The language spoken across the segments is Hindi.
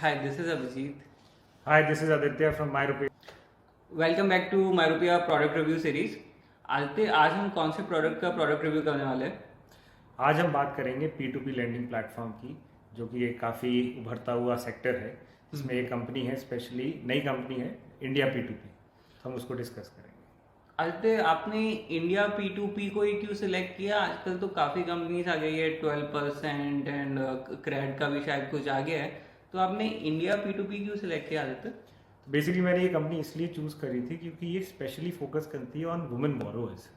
Hi, this is Abhijit. Hi, this is Aditya from MyRupee. Welcome back to my रुपया प्रोडक्ट रिव्यू सीरीज। आज हम कौन से प्रोडक्ट का प्रोडक्ट रिव्यू करने वाले हैं? आज हम बात करेंगे P2P लैंडिंग प्लेटफॉर्म की, जो कि एक काफ़ी उभरता हुआ सेक्टर है। इसमें एक कंपनी है, स्पेशली नई कंपनी है, इंडिया P2P। तो हम उसको डिस्कस करेंगे। आदित्य, आपने इंडिया P2P को ही क्यों सिलेक्ट किया? आजकल तो काफ़ी कंपनीज आ गई है, 12% एंड क्रेड का भी शायद कुछ आ गया है। तो आपने इंडिया P2P क्यों सिलेक्ट किया आदित्य? तो बेसिकली मैंने ये कंपनी इसलिए चूज़ करी थी क्योंकि ये स्पेशली फोकस करती है ऑन वुमेन बोरोअर्स।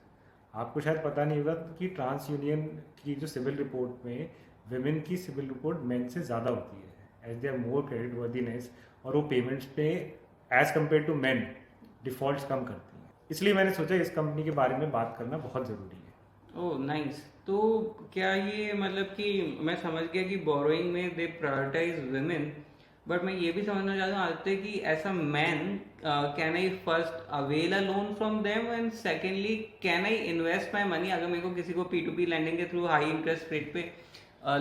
आपको शायद पता नहीं होगा कि ट्रांस यूनियन की जो सिविल रिपोर्ट में विमेन की सिविल रिपोर्ट मेन से ज़्यादा होती है, as they are more credit worthiness, और वो पेमेंट्स पे as compare to man defaults कम करती हैं। इसलिए मैंने सोचा इस कंपनी के बारे में बात करना बहुत ज़रूरी है। Oh nice. तो क्या ये मतलब कि मैं समझ गया कि बोरोइंग में दे प्रायोरिटाइज विमेन, बट मैं ये भी समझना चाहता हूँ आदित्य कि as a man can I first avail a loan from them and secondly can I invest my money? अगर मेरे को किसी को P2P लैंडिंग के थ्रू हाई इंटरेस्ट रेट पे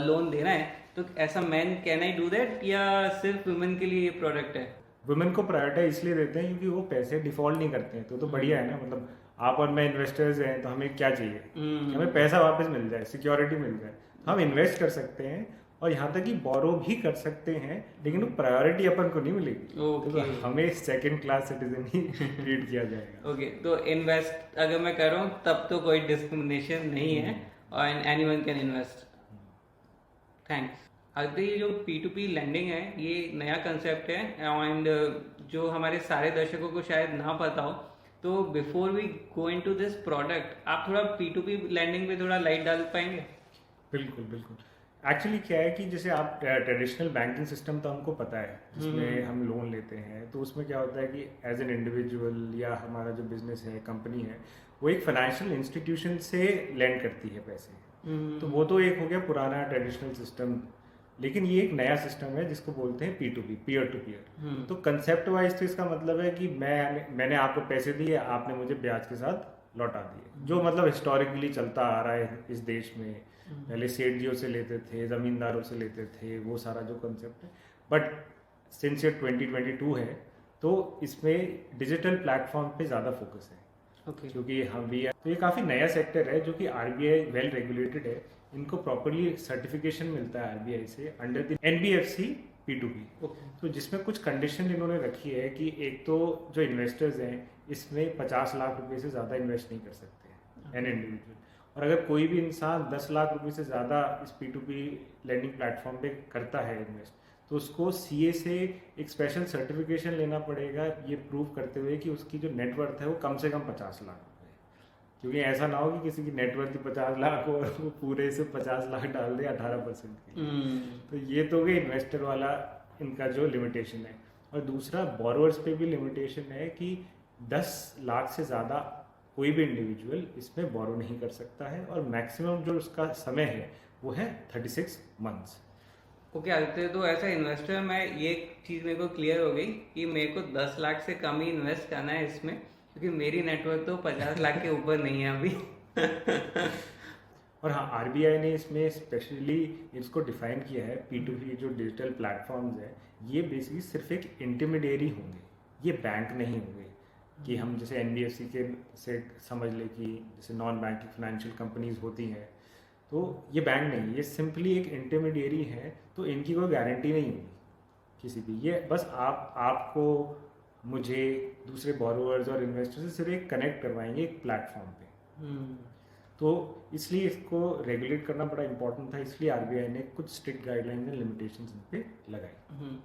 लोन देना है तो as a man can I do that, या सिर्फ वुमेन के लिए ये प्रोडक्ट है? वुमेन को प्रायोरिटाइज इसलिए देते हैं क्योंकि वो पैसे डिफॉल्ट नहीं करते हैं, तो बढ़िया है ना। मतलब आप और मैं इन्वेस्टर्स हैं, तो हमें क्या चाहिए कि हमें पैसा वापस मिल जाए, सिक्योरिटी मिल जाए। तो हम इन्वेस्ट कर सकते हैं और यहाँ तक कि बोरो भी कर सकते हैं, लेकिन वो प्रायोरिटी अपन को नहीं मिलेगी। तो हमें सेकंड क्लास सिटीजन ही ट्रीट किया जाएगा। ओके, तो इन्वेस्ट अगर मैं कर रहा हूँ तब तो कोई डिस्क्रिमिनेशन नहीं है और एनीवन कैन इन्वेस्ट। थैंक्स। अगर ये जो P2P लैंडिंग है ये नया कंसेप्ट है एंड जो हमारे सारे दर्शकों को शायद ना पता हो, तो before we go into this product आप थोड़ा P2P लैंडिंग पे थोड़ा लाइट डाल पाएंगे? बिल्कुल बिल्कुल। एक्चुअली क्या है कि जैसे आप ट्रेडिशनल बैंकिंग सिस्टम तो हमको पता है, जिसमें हम लोन लेते हैं, तो उसमें क्या होता है कि एज एन इंडिविजुअल या हमारा जो बिजनेस है, कंपनी है, वो एक फाइनेंशियल इंस्टीट्यूशन से लैंड करती है पैसे। तो वो तो एक हो गया पुराना ट्रेडिशनल सिस्टम, लेकिन ये एक नया सिस्टम है जिसको बोलते हैं P2P, पीयर टू पीयर। तो कंसेप्ट वाइज तो इसका मतलब है कि मैंने आपको पैसे दिए, आपने मुझे ब्याज के साथ लौटा दिए, जो मतलब हिस्टोरिकली चलता आ रहा है इस देश में। पहले सेठजियों से लेते थे, ज़मींदारों से लेते थे, वो सारा जो कंसेप्ट है। बट सिंस ये 2022 है, तो इसमें डिजिटल प्लेटफॉर्म पे ज़्यादा फोकस है। क्योंकि हम भी तो ये काफ़ी नया सेक्टर है, जो कि RBI वेल रेगुलेटेड है। इनको प्रॉपरली सर्टिफिकेशन मिलता है RBI से अंडर द NBFC P2P। तो जिसमें कुछ कंडीशन इन्होंने रखी है कि एक तो जो इन्वेस्टर्स हैं इसमें 50 लाख रुपए से ज़्यादा इन्वेस्ट नहीं कर सकते एन इंडिविजुअल, और अगर कोई भी इंसान 10 लाख रुपए से ज़्यादा इस P2P लैंडिंग प्लेटफॉर्म पे करता है इन्वेस्ट, तो उसको CA से एक स्पेशल सर्टिफिकेशन लेना पड़ेगा, ये प्रूव करते हुए कि उसकी जो नेटवर्थ है वो कम से कम 50 लाख रुपए है। क्योंकि ऐसा ना हो कि किसी की नेटवर्थ 50 लाख हो और वो पूरे से 50 लाख डाल दे 18% के लिए। तो ये तो गई इन्वेस्टर वाला इनका जो लिमिटेशन है। और दूसरा बोरोवर्स पे भी लिमिटेशन है कि 10 लाख से ज़्यादा कोई भी इंडिविजुअल इसमें बोरो नहीं कर सकता है, और मैक्सिमम जो उसका समय है वो है 36 मंथ्स। ओके आदित्य, तो ऐसा इन्वेस्टर, मैं ये चीज़ मेरे को क्लियर हो गई कि मेरे को 10 लाख से कम ही इन्वेस्ट करना है इसमें, क्योंकि मेरी नेटवर्क तो 50 लाख के ऊपर नहीं है अभी। और हाँ, RBI ने इसमें स्पेशली इसको डिफाइन किया है, P2P जो डिजिटल प्लेटफॉर्म्स है ये बेसिकली सिर्फ एक इंटरमीडिएरी होंगे, ये बैंक नहीं होंगे। कि हम जैसे NBFC के से समझ ले कि जैसे नॉन बैंकिंग फाइनेंशियल कंपनीज होती हैं, तो ये बैंक नहीं, ये सिंपली एक इंटरमीडिएरी है। तो इनकी कोई गारंटी नहीं होगी किसी भी, ये बस आपको मुझे दूसरे बोरोवर्स और इन्वेस्टर से सिर्फ एक कनेक्ट करवाएंगे एक प्लेटफॉर्म पे। तो इसलिए इसको रेगुलेट करना बड़ा इंपॉर्टेंट था, इसलिए RBI ने कुछ स्ट्रिक्ट गाइडलाइंस एंड लिमिटेशंस इन पे लगाई।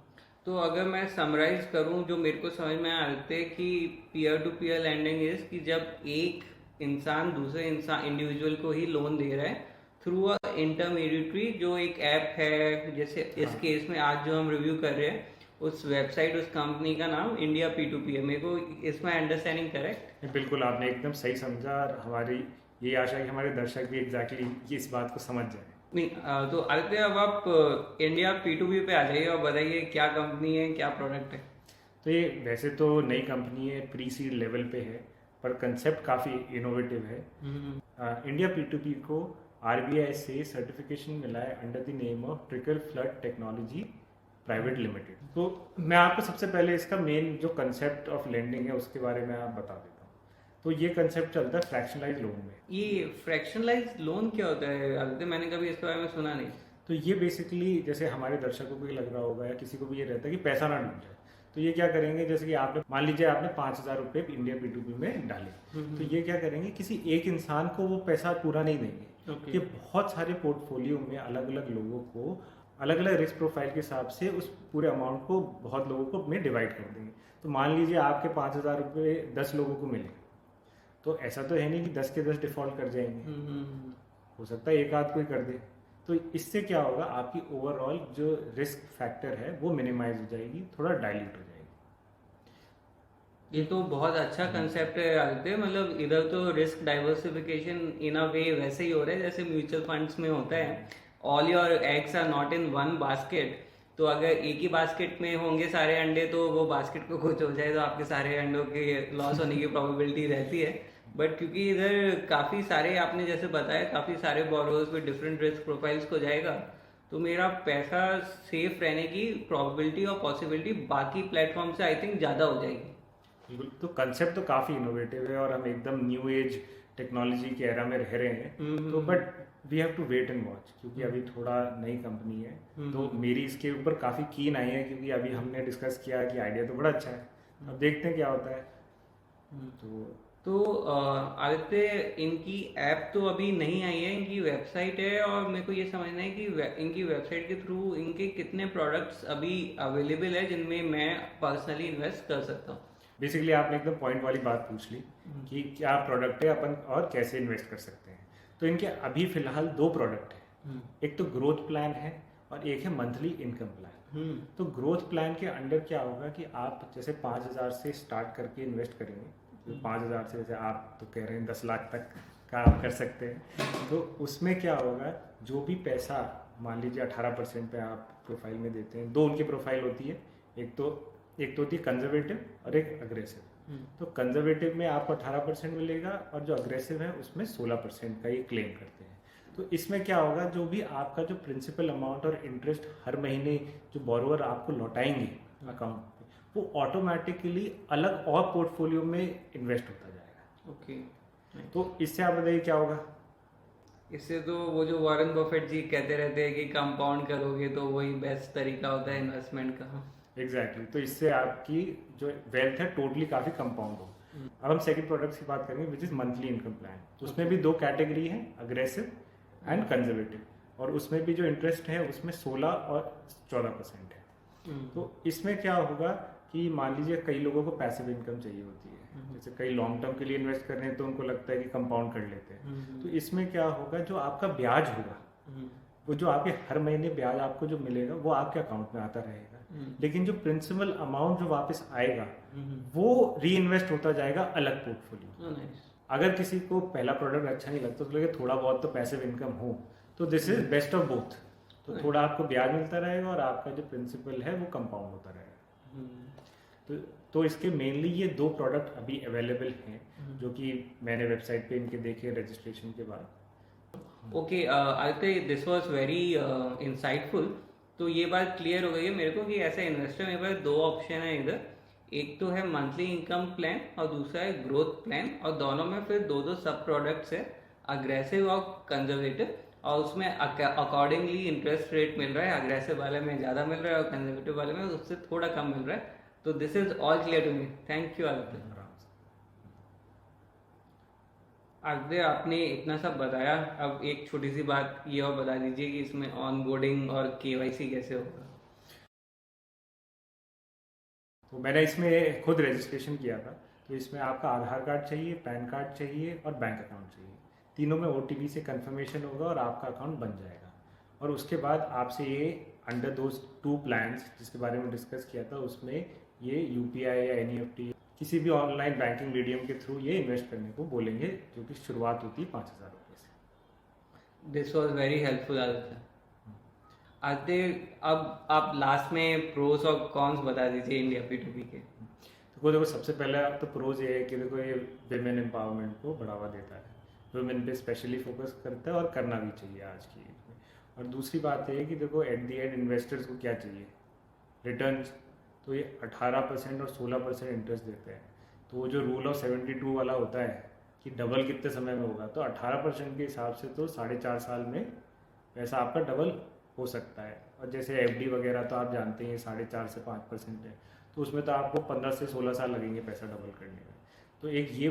तो अगर मैं समराइज करूं, जो मेरे को समझ में आते हैं कि peer to peer lending is कि जब एक इंसान दूसरे इंसान इंडिविजुअल को ही लोन दे रहा है थ्रू अ इंटरमीडिएटरी, जो एक ऐप है, जैसे इस केस में आज जो हम रिव्यू कर रहे हैं उस वेबसाइट, उस कंपनी का नाम इंडिया P2P है। मेरे को इसमें अंडरस्टैंडिंग करेक्ट? बिल्कुल, आपने एकदम सही समझा, और हमारी ये आशा है कि हमारे दर्शक भी एग्जैक्टली इस बात को समझ जाए। नहीं, तो आदित्य अब आप इंडिया P2P पे आ जाइए और बताइए क्या कंपनी है, क्या प्रोडक्ट है? तो ये वैसे तो नई कंपनी है, प्री सीड लेवल पे है, पर कंसेप्ट काफ़ी इनोवेटिव है। इंडिया P2P को RBI से सर्टिफिकेशन मिला है under the name of trickle flood technology private limited. तो मैं आपको सबसे पहले इसका मेन जो कंसेप्ट ऑफ लेंडिंग है उसके बारे में आप बता देता हूँ। तो ये कंसेप्ट चलता है फ्रैक्शनलाइज लोन में। ये फ्रैक्शनलाइज लोन क्या होता है आदित्य? मैंने कभी इसके बारे में सुना नहीं। तो ये बेसिकली जैसे हमारे दर्शकों को ये लग रहा होगा या किसी को भी ये रहता है कि पैसा ना डूब जाए, तो ये क्या करेंगे, जैसे कि आपने मान लीजिए आपने 5,000 रुपये इंडिया P2P में डाले, तो ये क्या करेंगे, किसी एक इंसान को वो पैसा पूरा नहीं देंगे। ये बहुत सारे पोर्टफोलियो में अलग अलग लोगों को अलग अलग रिस्क प्रोफाइल के हिसाब से उस पूरे अमाउंट को बहुत लोगों को में डिवाइड कर देंगे। तो मान लीजिए आपके 5,000 रुपये 10 लोगों को मिले, तो ऐसा तो है नहीं कि 10 के 10 डिफॉल्ट कर जाएंगे, हो सकता है एक आध कोई कर दे। तो इससे क्या होगा, आपकी ओवरऑल जो रिस्क फैक्टर है वो मिनिमाइज हो जाएगी, थोड़ा डाइल्यूट हो जाएगी। ये तो बहुत अच्छा कंसेप्ट है आदित्य। मतलब इधर तो रिस्क डाइवर्सिफिकेशन इन अ वे वैसे ही हो रहा है जैसे म्यूचुअल फंड्स में होता है, all your eggs are not in one basket. तो अगर एक ही बास्केट में होंगे सारे अंडे तो वो बास्केट को कुछ हो जाए तो आपके सारे अंडों के लॉस होने की प्रोबेबिलिटी रहती है। बट क्योंकि इधर काफ़ी सारे, आपने जैसे बताया, काफ़ी सारे बोरोवर्स में डिफरेंट रिस्क प्रोफाइल्स को जाएगा, तो मेरा पैसा सेफ रहने की प्रोबेबिलिटी और पॉसिबिलिटी बाकी प्लेटफॉर्म से आई थिंक ज़्यादा हो जाएगी। बिल्कुल। तो कंसेप्ट तो काफ़ी इनोवेटिव है और हम एकदम न्यू एज टेक्नोलॉजी के एरा में रह रहे हैं। तो but we have to wait and watch, क्योंकि अभी थोड़ा नई कंपनी है। तो मेरी इसके ऊपर काफ़ी कीन आई है, क्योंकि अभी हमने डिस्कस किया कि आइडिया तो बड़ा अच्छा है, अब देखते हैं क्या होता है। तो आदित्य, इनकी ऐप तो अभी नहीं आई है, इनकी वेबसाइट है, और मेरे को ये समझना है कि इनकी वेबसाइट के थ्रू इनके कितने प्रोडक्ट्स अभी अवेलेबल है जिनमें मैं पर्सनली इन्वेस्ट कर सकता हूँ। बेसिकली आपने एकदम पॉइंट वाली बात पूछ ली कि क्या प्रोडक्ट है अपन और कैसे इन्वेस्ट कर सकते हैं। तो इनके अभी फिलहाल 2 प्रोडक्ट है, एक तो ग्रोथ प्लान है और एक है मंथली इनकम प्लान। तो ग्रोथ प्लान के अंडर क्या होगा कि आप जैसे 5,000 से स्टार्ट करके इन्वेस्ट करेंगे, तो 5,000 से जैसे आप तो कह रहे हैं 10 लाख तक का आप कर सकते हैं। तो उसमें क्या होगा, जो भी पैसा मान लीजिए 18% पे आप प्रोफाइल में देते हैं, 2 उनकी प्रोफाइल होती है, एक तो होती है कंजर्वेटिव और एक अग्रेसिव। तो कंजर्वेटिव में आपको 18% मिलेगा और जो अग्रेसिव है उसमें 16% का ये क्लेम करते हैं। तो इसमें क्या होगा, जो भी आपका जो प्रिंसिपल अमाउंट और इंटरेस्ट हर महीने जो बोरोवर आपको लौटाएंगे अकाउंट पे, वो ऑटोमेटिकली अलग और पोर्टफोलियो में इन्वेस्ट होता जाएगा। ओके। तो इससे आप बताइए क्या होगा। इससे तो वो जो वॉरेन बफेट जी कहते रहते हैं कि कंपाउंड करोगे तो वही बेस्ट तरीका होता है इन्वेस्टमेंट का। एग्जैक्टली। तो इससे आपकी जो वेल्थ है टोटली काफ़ी कंपाउंड हो। अब हम सेकंड प्रोडक्ट्स की बात करेंगे, which is monthly income plan. तो उसमें भी 2 कैटेगरी है, अग्रेसिव एंड कंजर्वेटिव, और उसमें भी जो इंटरेस्ट है उसमें 16 और 14% है। तो इसमें क्या होगा कि मान लीजिए कई लोगों को पैसिव इनकम चाहिए होती है, जैसे कई लॉन्ग टर्म के लिए इन्वेस्ट कर रहे हैं तो उनको लगता है कि कंपाउंड कर लेते हैं। तो इसमें क्या होगा, जो आपका ब्याज होगा, वो जो आपके हर महीने ब्याज आपको जो मिलेगा वो आपके अकाउंट में आता रहेगा, लेकिन जो प्रिंसिपल अमाउंट जो वापस आएगा वो री इन्वेस्ट होता जाएगा अलग पोर्टफोलियो। अगर किसी को पहला प्रोडक्ट अच्छा नहीं लगता तो लगे थोड़ा बहुत तो पैसिव इनकम हो, तो this is best of both. तो थोड़ा आपको ब्याज मिलता रहेगा और आपका जो प्रिंसिपल है वो कंपाउंड होता रहेगा। तो इसके मेनली ये 2 प्रोडक्ट अभी अवेलेबल हैं, जो कि मैंने वेबसाइट पे इनके देखे रजिस्ट्रेशन के बाद। Okay Aditya, this was very insightful. तो ये बात क्लियर हो गई है मेरे को कि ऐसा इन्वेस्टर, मेरे पास 2 ऑप्शन है इधर, एक तो है मंथली इनकम प्लान और दूसरा है ग्रोथ प्लान, और दोनों में फिर 2 सब प्रोडक्ट्स है, अग्रेसिव और कंजर्वेटिव, और उसमें अकॉर्डिंगली इंटरेस्ट रेट मिल रहा है। अग्रेसिव वाले में ज़्यादा मिल रहा है और कंजर्वेटिव वाले में उससे थोड़ा कम मिल रहा है। तो this is all clear to me. Thank you Aditya. Aditya, आपने इतना सब बताया, अब एक छोटी सी बात ये और बता दीजिए कि इसमें ऑन बोर्डिंग और केवाईसी कैसे होगा। तो मैंने इसमें खुद रजिस्ट्रेशन किया था। तो इसमें आपका आधार कार्ड चाहिए, पैन कार्ड चाहिए और बैंक अकाउंट चाहिए। तीनों में OTP से कंफर्मेशन होगा और आपका अकाउंट बन जाएगा। और उसके बाद आपसे ये अंडर दोज 2 प्लान्स जिसके बारे में डिस्कस किया था, उसमें ये UPI या NEFT किसी भी ऑनलाइन बैंकिंग मीडियम के थ्रू ये इन्वेस्ट करने को बोलेंगे, जो कि शुरुआत होती है 5,000 रुपये से। This was very helpful Aditya. Aditya, अब आप लास्ट में प्रोस और कॉन्स बता दीजिए इंडिया P2P के। तो देखो सबसे पहले आप तो प्रोज ये है कि देखो ये विमेन एम्पावरमेंट को बढ़ावा देता है, वुमेन पे स्पेशली फोकस करता है और करना भी चाहिए आज की एज में। और दूसरी बात ये है कि देखो एट दी एंड इन्वेस्टर्स को क्या चाहिए, रिटर्न्स, तो ये 18% और 16% इंटरेस्ट देते हैं। तो वो जो रूल ऑफ 72 वाला होता है कि डबल कितने समय में होगा, तो 18% के हिसाब से तो 4.5 साल में पैसा आपका डबल हो सकता है। और जैसे एफडी वगैरह तो आप जानते हैं 4.5 से 5% है, तो उसमें तो आपको 15 से 16 साल लगेंगे पैसा डबल करने में। तो एक ये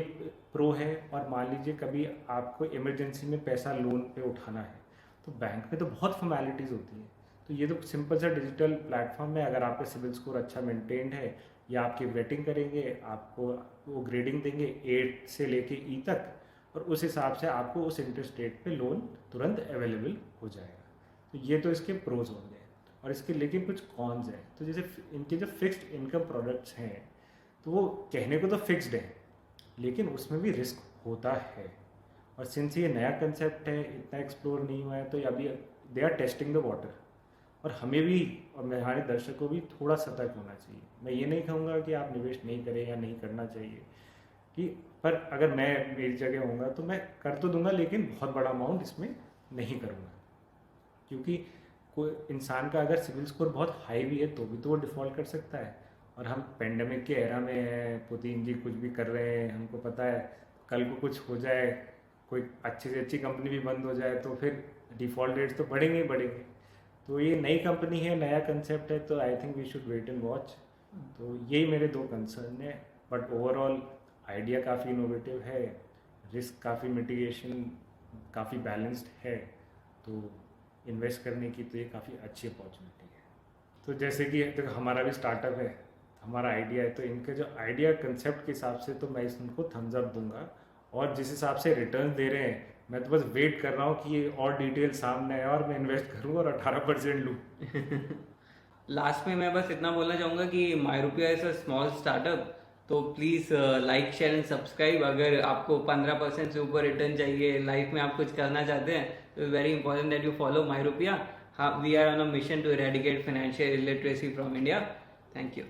प्रो है। और मान लीजिए कभी आपको इमरजेंसी में पैसा लोन पे उठाना है, तो बैंक में तो बहुत फॉर्मेलिटीज़ होती है। तो ये तो सिंपल सा डिजिटल प्लेटफॉर्म में अगर आपका सिविल स्कोर अच्छा मेंटेन्ड है, या आपकी वेटिंग करेंगे, आपको वो ग्रेडिंग देंगे 8 से लेके ई तक, और उस हिसाब से आपको उस इंटरेस्ट रेट पे लोन तुरंत अवेलेबल हो जाएगा। तो ये तो इसके प्रोज होंगे। और इसके लेकिन कुछ कॉन्स हैं। तो जैसे इनके जो फिक्स्ड इनकम प्रोडक्ट्स हैं, तो वो कहने को तो फिक्स्ड है, लेकिन उसमें भी रिस्क होता है। और सिंस ये नया कंसेप्ट है, इतना एक्सप्लोर नहीं हुआ है, तो अभी they are testing the water. और हमें भी और हमारे दर्शकों को भी थोड़ा सतर्क होना चाहिए। मैं ये नहीं कहूँगा कि आप निवेश नहीं करें या नहीं करना चाहिए, कि पर अगर मैं मेरी जगह होऊंगा तो मैं कर तो दूंगा, लेकिन बहुत बड़ा अमाउंट इसमें नहीं करूँगा। क्योंकि कोई इंसान का अगर सिविल स्कोर बहुत हाई भी है तो भी तो वो डिफ़ॉल्ट कर सकता है। और हम पेंडेमिक के एरा में हैं, पुतिन जी कुछ भी कर रहे हैं, हमको पता है कल को कुछ हो जाए, कोई अच्छी से अच्छी कंपनी भी बंद हो जाए, तो फिर डिफ़ॉल्ट रेट्स तो बढ़ेंगे ही बढ़ेंगे। तो ये नई कंपनी है, नया कंसेप्ट है, तो I think we should wait and watch. तो यही मेरे 2 कंसर्न है। बट ओवरऑल आइडिया काफ़ी इनोवेटिव है, रिस्क काफ़ी मिटिगेशन काफ़ी बैलेंस्ड है, तो इन्वेस्ट करने की तो ये काफ़ी अच्छी अपॉर्चुनिटी है। तो जैसे कि तो हमारा भी स्टार्टअप है, हमारा आइडिया है, तो इनके जो आइडिया कंसेप्ट के हिसाब से तो मैं इनको थम्स अप दूंगा। और जिस हिसाब से रिटर्न दे रहे हैं, मैं तो बस वेट कर रहा हूँ कि ये और डिटेल सामने आए और मैं इन्वेस्ट करूँ और 18% लूँ। लास्ट में मैं बस इतना बोलना चाहूँगा कि माई रुपया इज अ स्मॉल स्टार्टअप, तो please like share and subscribe. अगर आपको 15% से ऊपर रिटर्न चाहिए, लाइफ में आप कुछ करना चाहते हैं, तो very important that you follow my Rupaya. We are on a mission to eradicate financial illiteracy from India. Thank you.